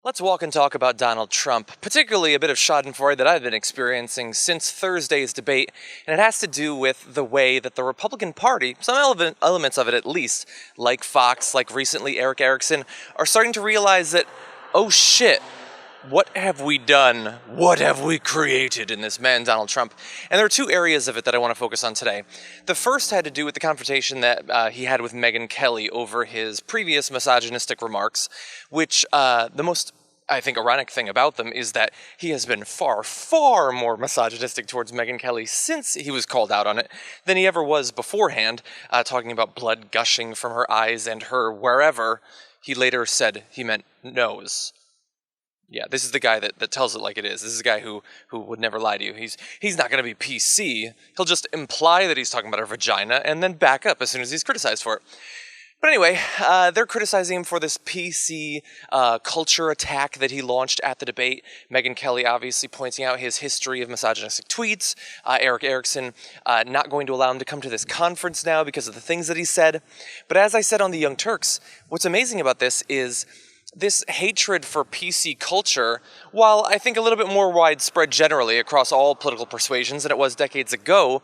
Let's walk and talk about Donald Trump, particularly a bit of schadenfreude that I've been experiencing since Thursday's debate, and it has to do with the way that the Republican Party, some elements of it at least, like Fox, like recently Eric Erickson, are starting to realize that, oh shit, what have we done? What have we created in this man, Donald Trump? And there are two areas of it that I want to focus on today. The first had to do with the confrontation that he had with Megyn Kelly over his previous misogynistic remarks, which the most, I think, ironic thing about them is that he has been far, far more misogynistic towards Megyn Kelly since he was called out on it than he ever was beforehand, talking about blood gushing from her eyes and her wherever. He later said he meant nose. Yeah, this is the guy that tells it like it is. This is a guy who would never lie to you. He's not going to be PC. He'll just imply that he's talking about her vagina and then back up as soon as he's criticized for it. But anyway, they're criticizing him for this PC culture attack that he launched at the debate. Megyn Kelly obviously pointing out his history of misogynistic tweets. Eric Erickson not going to allow him to come to this conference now because of the things that he said. But as I said on the Young Turks, what's amazing about this is this hatred for PC culture, while I think a little bit more widespread generally across all political persuasions than it was decades ago,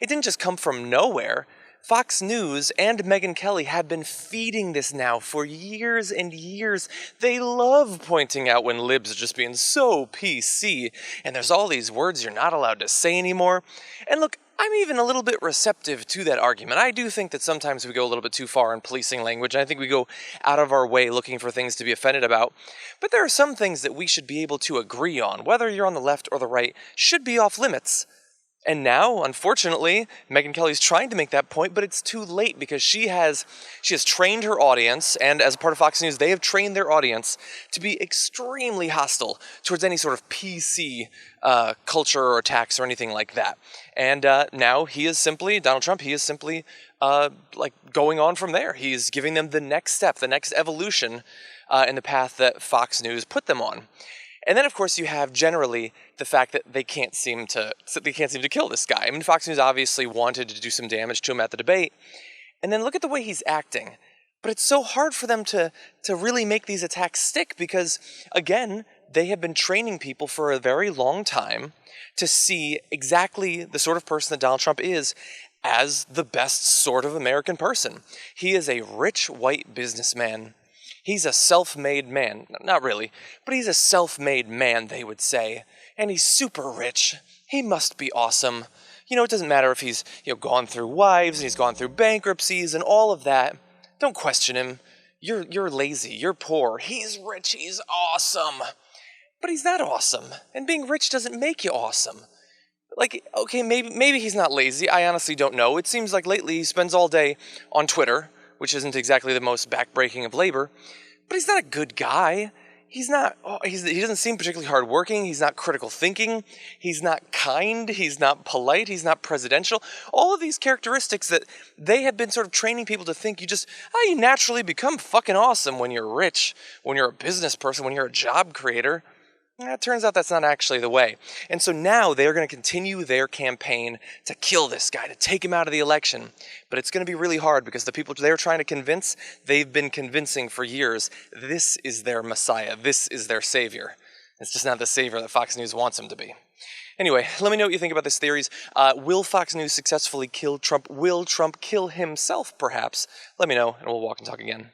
it didn't just come from nowhere. Fox News and Megyn Kelly have been feeding this now for years and years. They love pointing out when libs are just being so PC, and there's all these words you're not allowed to say anymore. And look, I'm even a little bit receptive to that argument. I do think that sometimes we go a little bit too far in policing language, and I think we go out of our way looking for things to be offended about. But there are some things that we should be able to agree on, whether you're on the left or the right, should be off limits. And now, unfortunately, Megyn Kelly's trying to make that point, but it's too late because she has trained her audience, and as a part of Fox News, they have trained their audience to be extremely hostile towards any sort of PC culture or attacks or anything like that. And now Donald Trump, he is simply going on from there. He's giving them the next step, the next evolution in the path that Fox News put them on. And then, of course, you have generally the fact that they can't seem to kill this guy. I mean, Fox News obviously wanted to do some damage to him at the debate. And then look at the way he's acting. But it's so hard for them to really make these attacks stick because, again, they have been training people for a very long time to see exactly the sort of person that Donald Trump is as the best sort of American person. He is a rich white businessman. He's a self-made man. Not really, but he's a self-made man, they would say. And he's super rich. He must be awesome. You know, it doesn't matter if he's, gone through wives and he's gone through bankruptcies and all of that. Don't question him. You're lazy. You're poor. He's rich. He's awesome. But he's not awesome. And being rich doesn't make you awesome. Okay, maybe he's not lazy. I honestly don't know. It seems like lately he spends all day on Twitter, which isn't exactly the most backbreaking of labor, but he's not a good guy. He doesn't seem particularly hardworking. He's not critical thinking. He's not kind. He's not polite. He's not presidential. All of these characteristics that they have been sort of training people to think you naturally become fucking awesome when you're rich, when you're a business person, when you're a job creator. It turns out that's not actually the way. And so now they're going to continue their campaign to kill this guy, to take him out of the election. But it's going to be really hard because the people they're trying to convince, they've been convincing for years, this is their Messiah, this is their savior. It's just not the savior that Fox News wants him to be. Anyway, let me know what you think about this theories. Will Fox News successfully kill Trump? Will Trump kill himself, perhaps? Let me know, and we'll walk and talk again.